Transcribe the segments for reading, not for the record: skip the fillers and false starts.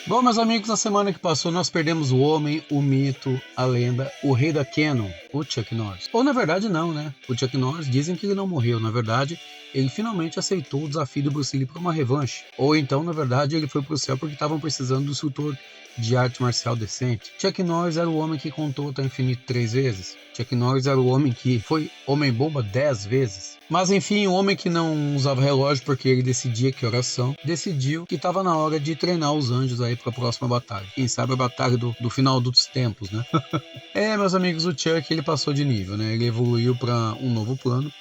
Bom, meus amigos, na semana que passou nós perdemos o homem, o mito, a lenda, o rei da Canon, o Chuck Norris. Ou na verdade não, né? O Chuck Norris dizem que ele não morreu, na verdade ele finalmente aceitou o desafio do Bruce Lee para uma revanche. Ou então, na verdade, ele foi pro céu porque estavam precisando do instrutor de arte marcial decente. Chuck Norris era o homem que contou até o infinito 3 vezes. Chuck Norris era o homem que foi homem-bomba 10 vezes. Mas enfim, o homem que não usava relógio porque ele decidia que oração, decidiu que estava na hora de treinar os anjos aí para a próxima batalha. Quem sabe a batalha do final dos tempos, né? Meus amigos, o Chuck ele passou de nível, né? Ele evoluiu para um novo plano.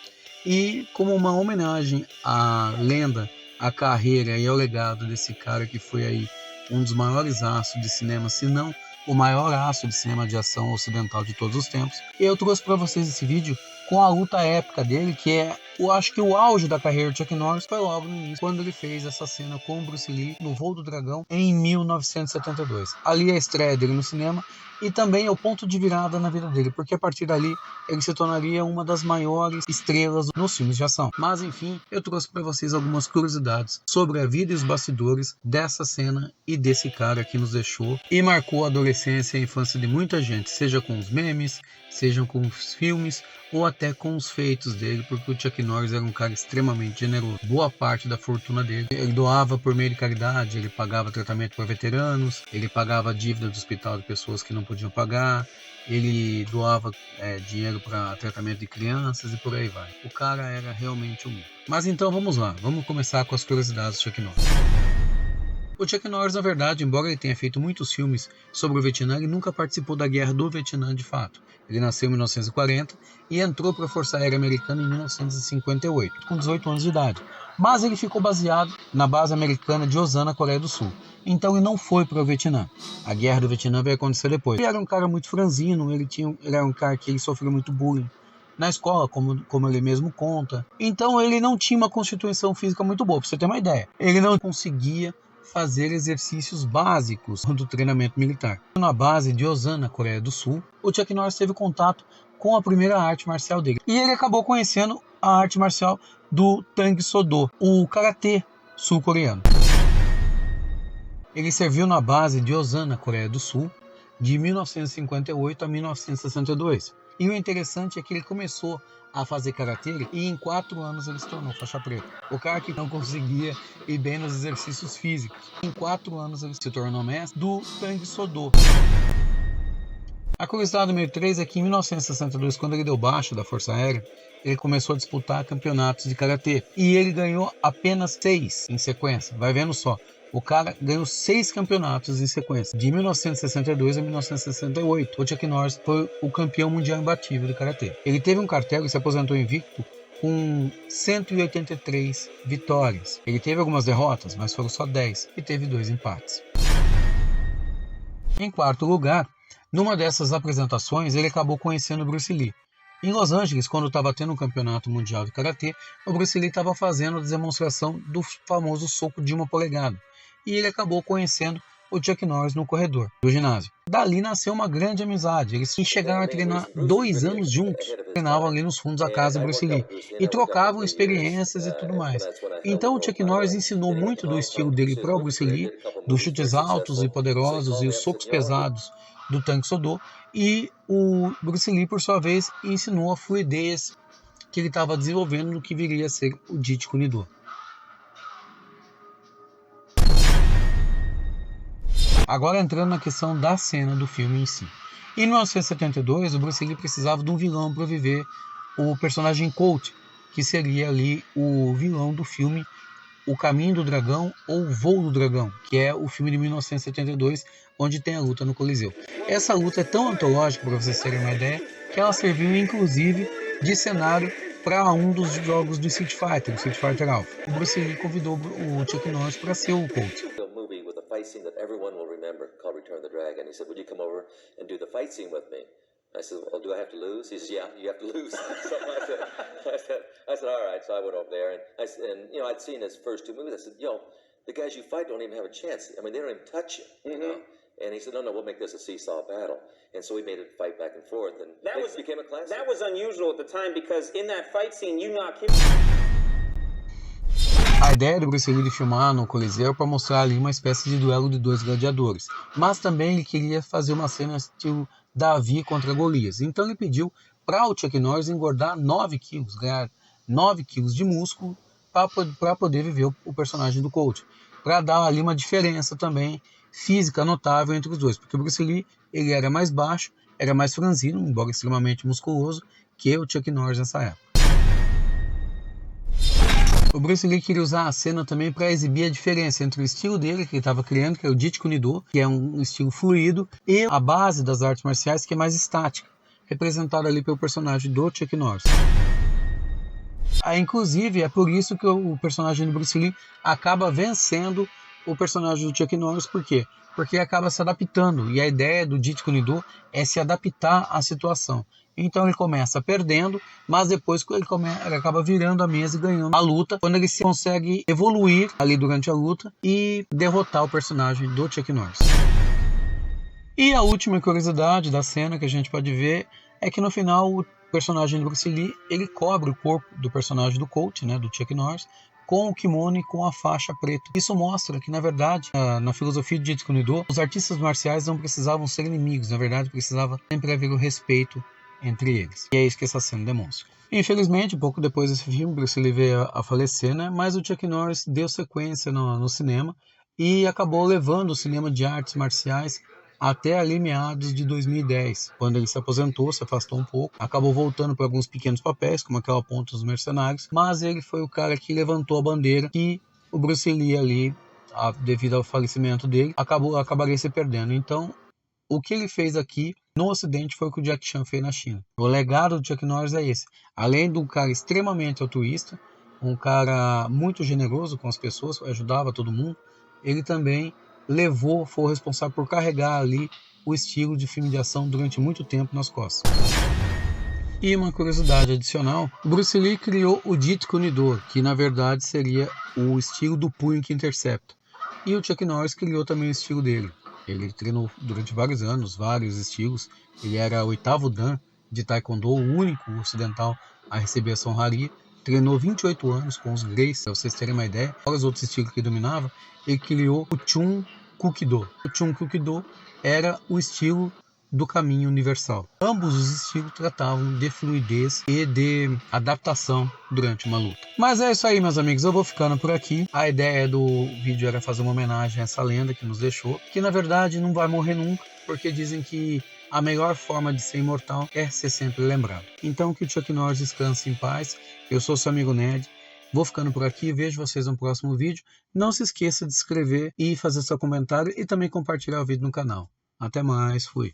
E como uma homenagem à lenda, à carreira e ao legado desse cara que foi aí um dos maiores astros de cinema, se não o maior astro de cinema de ação ocidental de todos os tempos, eu trouxe para vocês esse vídeo com a luta épica dele, que é, eu acho que o auge da carreira de Chuck Norris foi logo no início, quando ele fez essa cena com o Bruce Lee no Voo do Dragão em 1972. Ali é a estreia dele no cinema e também é o ponto de virada na vida dele, porque a partir dali ele se tornaria uma das maiores estrelas nos filmes de ação. Mas enfim, eu trouxe para vocês algumas curiosidades sobre a vida e os bastidores dessa cena e desse cara que nos deixou e marcou a adolescência e a infância de muita gente, seja com os memes, seja com os filmes ou até com os feitos dele, porque o Chuck Norris era um cara extremamente generoso. Boa parte da fortuna dele ele doava por meio de caridade, ele pagava tratamento para veteranos, ele pagava a dívida do hospital de pessoas que não podiam pagar, ele doava dinheiro para tratamento de crianças e por aí vai. O cara era realmente um mito. Mas então vamos lá, vamos começar com as curiosidades do Chuck Norris. O Chuck Norris, na verdade, embora ele tenha feito muitos filmes sobre o Vietnã, ele nunca participou da Guerra do Vietnã de fato. Ele nasceu em 1940 e entrou para a Força Aérea Americana em 1958, com 18 anos de idade. Mas ele ficou baseado na base americana de Osana, Coreia do Sul. Então ele não foi para o Vietnã. A Guerra do Vietnã veio acontecer depois. Ele era um cara muito franzino, ele era um cara que ele sofreu muito bullying na escola, como ele mesmo conta. Então ele não tinha uma constituição física muito boa, para você ter uma ideia. Ele não conseguia fazer exercícios básicos do treinamento militar. Na base de Osana, Coreia do Sul, o Chuck Norris teve contato com a primeira arte marcial dele. E ele acabou conhecendo a arte marcial do Tang Soo Do, o karatê sul-coreano. Ele serviu na base de Osana, Coreia do Sul, de 1958 a 1962. E o interessante é que ele começou a fazer karatê e em 4 anos ele se tornou faixa preta. O cara que não conseguia ir bem nos exercícios físicos. Em 4 anos ele se tornou mestre do Tang Soo Do. A curiosidade número 3 é que em 1962, quando ele deu baixa da Força Aérea, ele começou a disputar campeonatos de karatê. E ele ganhou apenas 6 em sequência. Vai vendo só. O cara ganhou 6 campeonatos em sequência, de 1962 a 1968. O Chuck Norris foi o campeão mundial imbatível do karatê. Ele teve um cartel e se aposentou invicto com 183 vitórias. Ele teve algumas derrotas, mas foram só 10 e teve 2 empates. Em quarto lugar, numa dessas apresentações, ele acabou conhecendo Bruce Lee. Em Los Angeles, quando estava tendo um campeonato mundial de karatê, o Bruce Lee estava fazendo a demonstração do famoso soco de 1 polegada. E ele acabou conhecendo o Chuck Norris no corredor do ginásio. Dali nasceu uma grande amizade. Eles chegaram a treinar 2 anos juntos. Treinavam ali nos fundos da casa do Bruce Lee. E trocavam experiências e tudo mais. Então o Chuck Norris ensinou muito do estilo dele para o Bruce Lee, dos chutes altos e poderosos e os socos pesados do Tang Soo Do. E o Bruce Lee, por sua vez, ensinou a fluidez que ele estava desenvolvendo no que viria a ser o Jeet Kune Do. Agora entrando na questão da cena do filme em si. Em 1972, o Bruce Lee precisava de um vilão para viver o personagem Colt, que seria ali o vilão do filme O Caminho do Dragão ou Voo do Dragão, que é o filme de 1972, onde tem a luta no Coliseu. Essa luta é tão antológica, para vocês terem uma ideia, que ela serviu inclusive de cenário para um dos jogos do Street Fighter, o Street Fighter Alpha. O Bruce Lee convidou o Chuck Norris para ser o Colt. Fight scene that everyone will remember called Return of the Dragon. He said, would you come over and do the fight scene with me? I said, well, do I have to lose? He said, yeah, you have to lose. So I said, all right. So I went over there, and I'd seen his first 2 movies. I said, the guys you fight don't even have a chance. I mean, they don't even touch you. Mm-hmm. You know? And he said, no, we'll make this a seesaw battle. And so we made it fight back and forth, and it became a classic. That was unusual at the time because in that fight scene, you knock him. A ideia do Bruce Lee de filmar no Coliseu para mostrar ali uma espécie de duelo de dois gladiadores, mas também ele queria fazer uma cena estilo Davi contra Golias. Então ele pediu para o Chuck Norris engordar 9 quilos, ganhar 9 quilos de músculo para poder viver o personagem do Colt, para dar ali uma diferença também física notável entre os dois, porque o Bruce Lee ele era mais baixo, era mais franzino, embora extremamente musculoso, que o Chuck Norris nessa época. O Bruce Lee queria usar a cena também para exibir a diferença entre o estilo dele, que ele estava criando, que é o Jeet Kune Do, que é um estilo fluido, e a base das artes marciais, que é mais estática, representada ali pelo personagem do Chuck Norris. Inclusive, é por isso que o personagem do Bruce Lee acaba vencendo o personagem do Chuck Norris. Por quê? Porque ele acaba se adaptando, e a ideia do Jeet Kune Do é se adaptar à situação. Então ele começa perdendo, mas depois ele acaba virando a mesa e ganhando a luta, quando ele consegue evoluir ali durante a luta e derrotar o personagem do Chuck Norris. E a última curiosidade da cena que a gente pode ver é que no final o personagem do Bruce Lee ele cobre o corpo do personagem do Colt, né, do Chuck Norris, com o kimono e com a faixa preta. Isso mostra que, na verdade, na filosofia de Jeet Kune Do, os artistas marciais não precisavam ser inimigos, na verdade precisava sempre haver o respeito entre eles. E é isso que essa cena demonstra. Infelizmente, pouco depois desse filme, Bruce Lee veio a falecer, né? Mas o Chuck Norris deu sequência no cinema e acabou levando o cinema de artes marciais até ali meados de 2010, quando ele se aposentou, se afastou um pouco, acabou voltando para alguns pequenos papéis, como aquela Ponta dos Mercenários, mas ele foi o cara que levantou a bandeira que o Bruce Lee ali, devido ao falecimento dele, acabaria se perdendo. Então, o que ele fez aqui no Ocidente foi o que o Jack Chan fez na China. O legado do Chuck Norris é esse. Além de um cara extremamente altruísta, um cara muito generoso com as pessoas, ajudava todo mundo, ele também foi o responsável por carregar ali o estilo de filme de ação durante muito tempo nas costas. E uma curiosidade adicional, Bruce Lee criou o Jeet Kune Do, que na verdade seria o estilo do punho que intercepta. E o Chuck Norris criou também o estilo dele. Ele treinou durante vários anos, vários estilos. Ele era o 8º Dan de Taekwondo, o único ocidental a receber essa honraria. Treinou 28 anos com os Greys, para vocês terem uma ideia. Fora os outros estilos que ele dominava, ele criou o Chun Kuk Do. O Chun Kuk Do era o estilo do caminho universal. Ambos os estilos tratavam de fluidez e de adaptação durante uma luta. Mas é isso aí, meus amigos, eu vou ficando por aqui. A ideia do vídeo era fazer uma homenagem a essa lenda que nos deixou, que na verdade não vai morrer nunca, porque dizem que a melhor forma de ser imortal é ser sempre lembrado. Então que o Chuck Norris descanse em paz. Eu sou seu amigo Ned. Vou ficando por aqui, vejo vocês no próximo vídeo. Não se esqueça de se inscrever e fazer seu comentário e também compartilhar o vídeo no canal. Até mais, fui!